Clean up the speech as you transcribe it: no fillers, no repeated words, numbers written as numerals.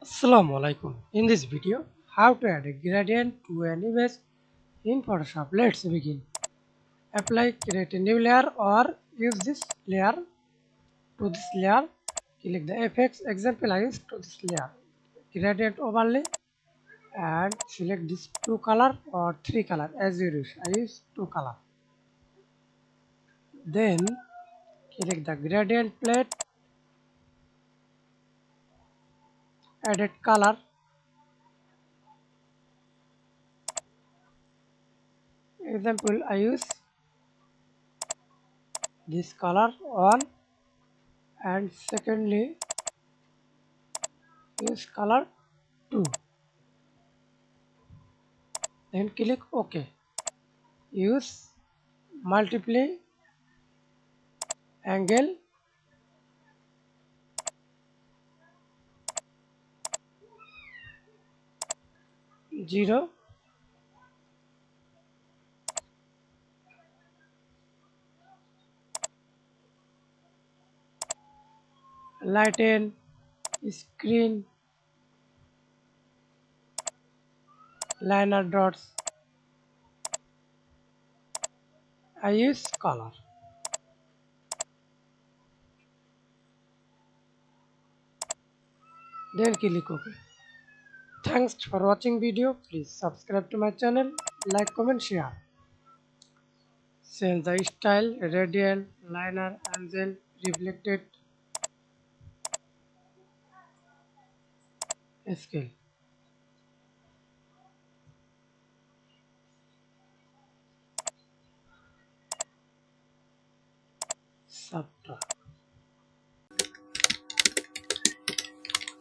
Assalamu Walaikum. In this video, how to add a gradient to an image in Photoshop. Let's begin. Apply, create a new layer or use this layer to this layer. Click the effects. Example I use to this layer. Gradient overlay and select this two color or three color as you wish. I use two color. Then click the gradient plate, edit color. Example I use this color on, and secondly use color 2. Then click OK. Use multiply angle 0, lighten screen, liner dots. I use color. Then click OK. Thanks for watching video. Please subscribe to my channel, like, comment, share. Change the style, radial, liner, angle, reflected, scale. Subtract.